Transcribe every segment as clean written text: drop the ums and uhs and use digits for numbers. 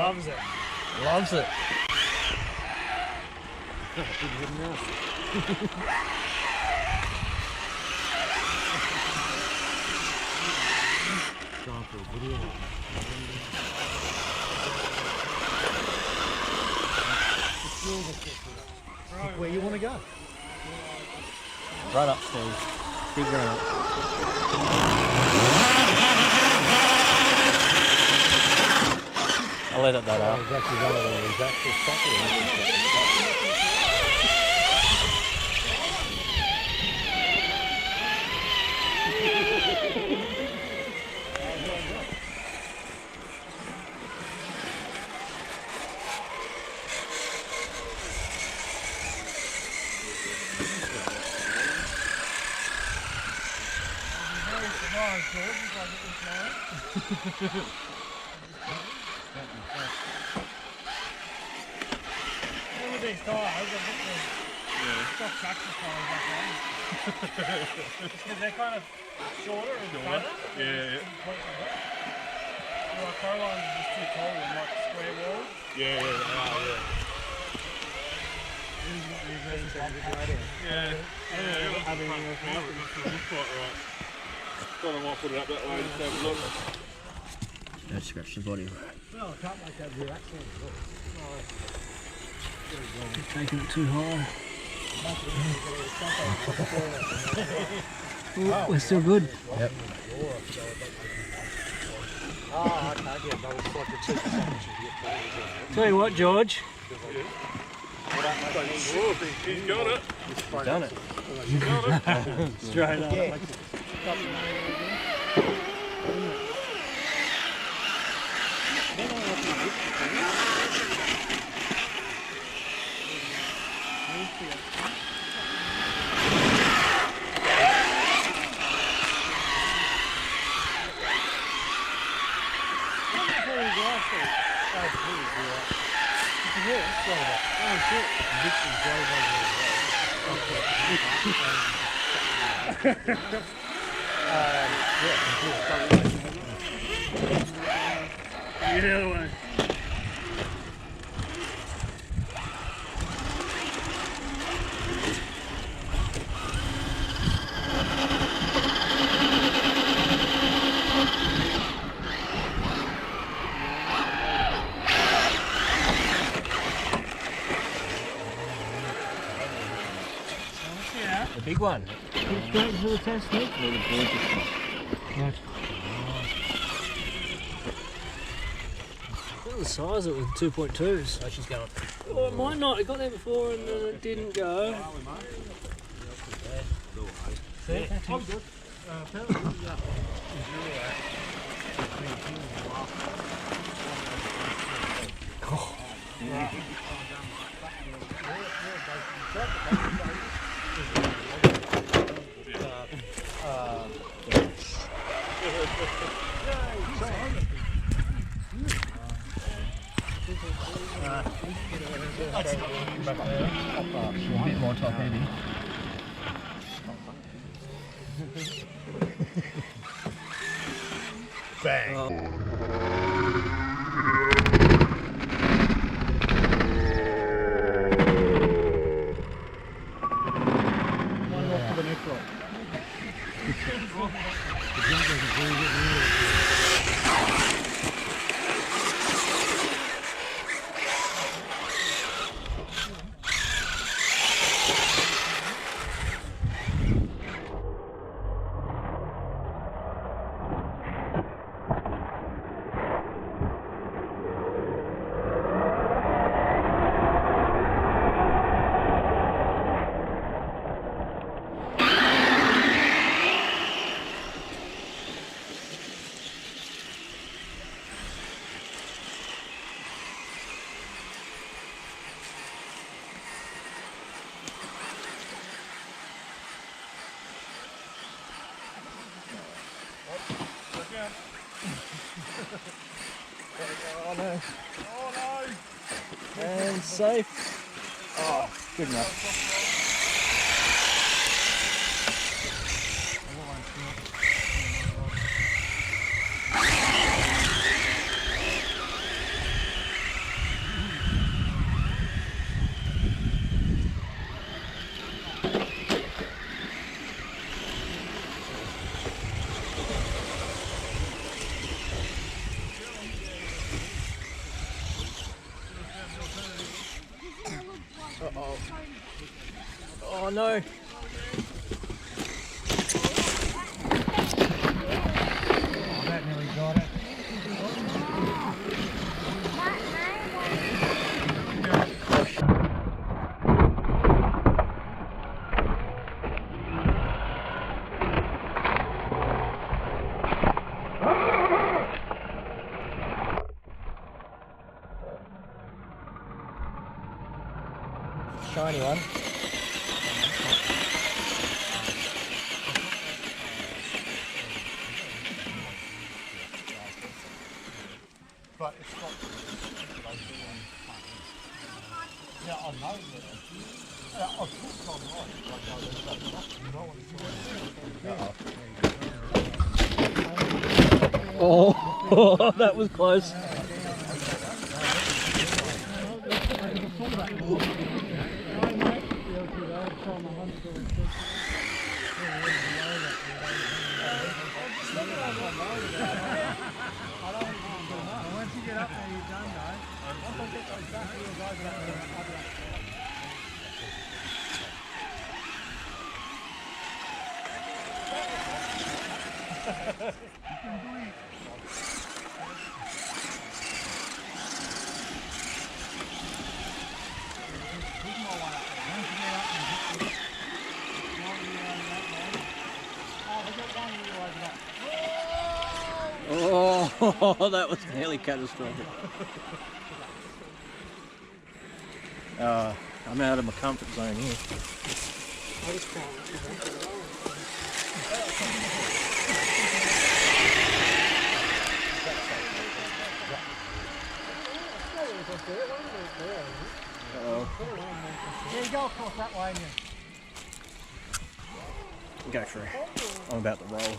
Loves it. Loves it. Where you want to go? Right up, Steve. Keep going up. I'll let it that out. Exactly one of those actual With these tyres, I've got tractor tyres back on. Because they're kind of shorter and fatter. Yeah. So our car lines are just too tall and like square walls. Yeah. Thought I might put it up that way just have a look. Don't scratch the body. Well, I can't make that rear axle. Taking it too high. Ooh, we're still good. Yep. Oh, okay, yeah, but it's like the cheapest option you get. Tell you what, George. He's got it. You've done it. Straight up. Yeah. Yeah, way. The big one. Straight for the test, Nick. Right. Look at the size of it with 2.2s. Oh, she's going. Oh, it might not. It got there before and then it didn't go. See? I'm good. A bit more top heavy. Bang. One off to the next rock. Oh no. Oh no. And safe. Oh, good enough. Uh-oh. Oh no. That nearly got it. Shiny one. But it's got. Yeah, I know that. Yeah, I think I'm right. Oh, that was close. Once you get up there, you're done, guys. Once I get those back wheels over that, Oh, that was nearly catastrophic. I'm out of my comfort zone here. Yeah, you go across that way and you. Go for it. I'm about to roll.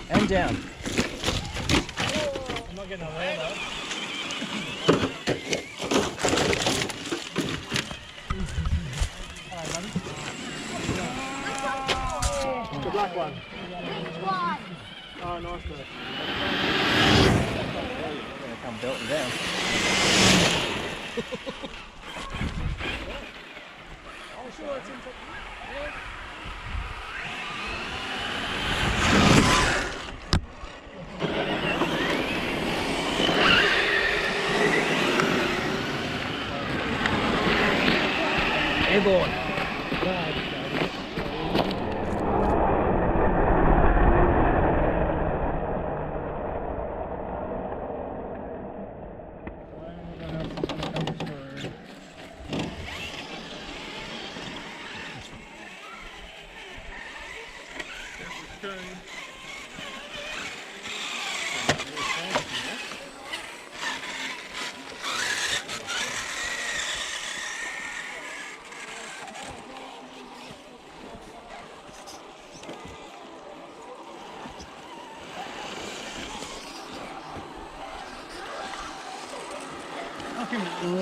And down. I'm not getting a land though. The black one. Why? Oh, nice bird. They're gonna come belting down. I'm sure it's in. Airborne.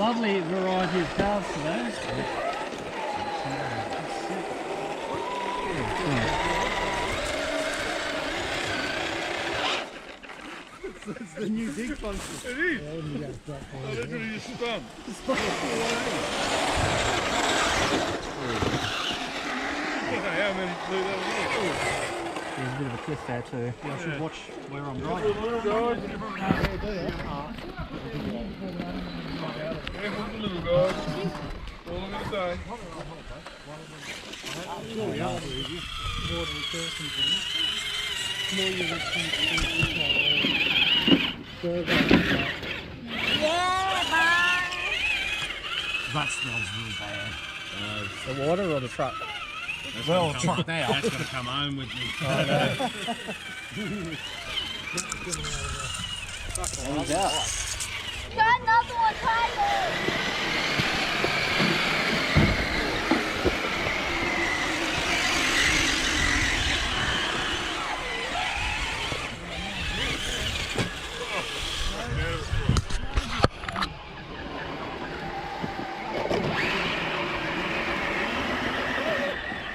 lovely variety of calves today. It's the new dig function. It is. Oh, that's what he just spun. How many flew that was? There's a bit of a cliff there too. I should watch where I'm driving. Little guys. Careful with the little guys. All I'm going to say. That smells really bad. The water or the truck? Well, truck now. That's got to come home with me. He's out. Got another one, Tyler!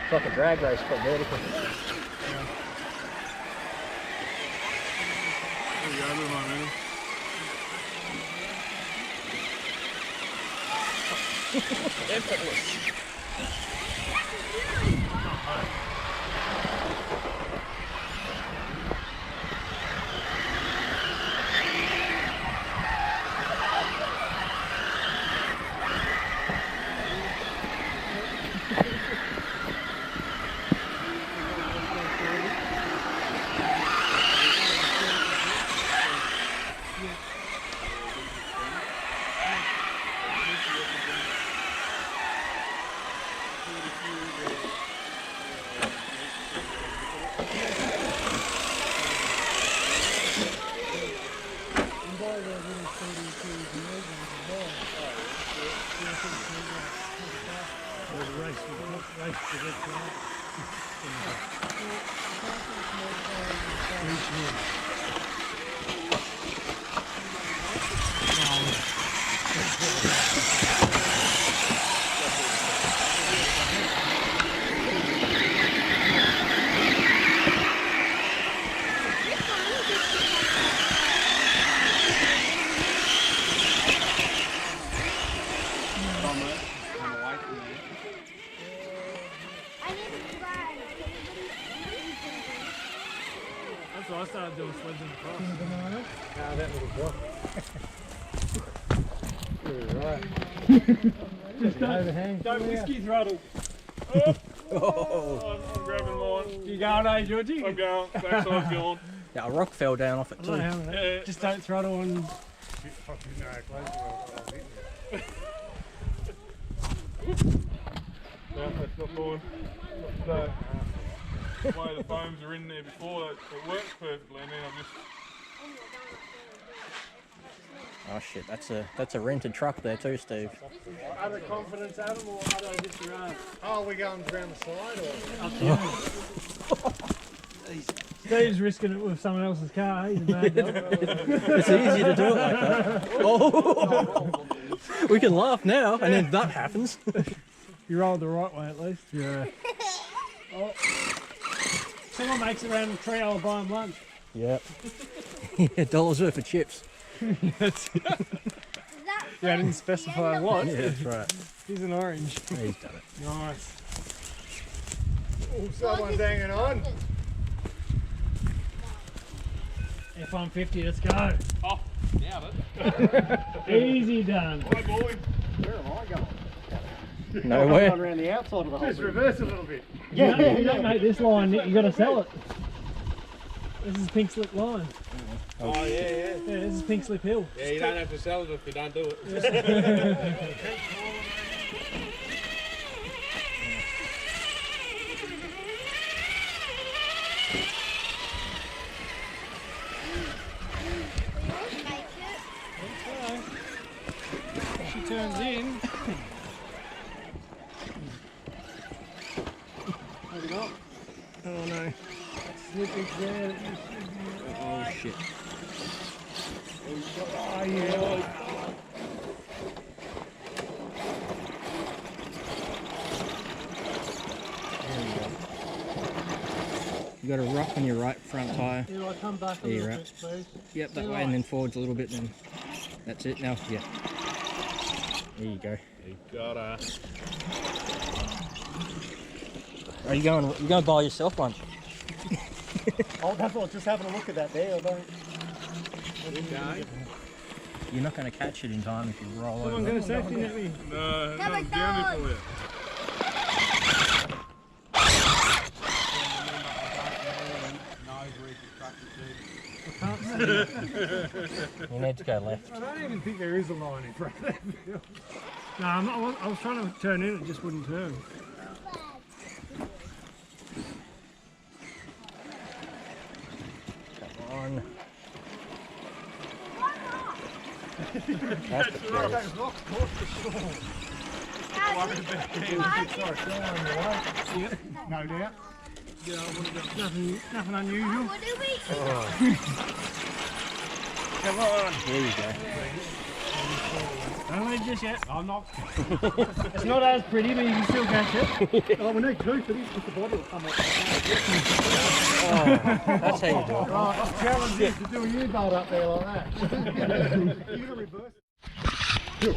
It's like a drag race but vertical. There you go, little momentum. Effortless. I need to try. That's what I started doing, sleds in the cross. Ah, that little block. Right. Just Overhang. don't whiskey throttle. Oh. I'm grabbing mine. You going, eh, Georgie? I'm going. Backside's gone. Yeah, a rock fell down off it too. Yeah. Just don't throttle and No, that's not mine. Not today. The way the foams are in there before, it works perfectly, and then I just... Oh shit, that's a rented truck there too, Steve. other confidence, Adam, or other just your own? Oh, we're going around the side or? Up to you. Steve's risking it with someone else's car. He's a mad dog. It's easy to do it like that. Oh, we can laugh now, and then that happens. You rolled the right way at least. Yeah. Oh. Someone makes it around the tree, I'll buy him lunch. Yep. Yeah, $1 worth of chips. Is that Yeah, I didn't specify what. Yeah, that's right. He's an orange. Yeah, he's done it. Nice. Oh, someone's hanging on. F-150, let's go. Oh, doubt it. Easy done. Hi, boy. Where am I going? Nowhere. Around the outside of the Just reverse a little bit. You don't make this line, you got to sell it. This is pink slip line. Oh, yeah, yeah. Yeah, this is pink slip hill. Yeah, you don't have to sell it if you don't do it. She turns in. Hold it up. Oh no. Slippage there. Oh shit. Oh yeah. You got a rock on your right front tyre. Yeah, I'll come back a There you're little right. bit, please. Yep, that way, and then forwards a little bit, then that's it now. Yeah. There you go. You gotta. Are you going to buy yourself lunch? Oh, that's all. Just having a look at that there. I don't. Okay. You're not going to catch it in time if you roll Someone over. got a safety net with you. No, Never not down done. for you. You need to go left. I don't even think there is a line in front of that. No, I'm not, I was trying to turn in, it just wouldn't turn. Come on. That's the That is not close to shore. No doubt. Nothing unusual. What do we? Come on. There you go. Don't leave just yet. I'm not. It's not as pretty, but you can still catch it. Oh, we need two for this because the body will come up. That's how you do it. Right, I'll challenge you to do a U-bolt up there like that. You gonna reverse it.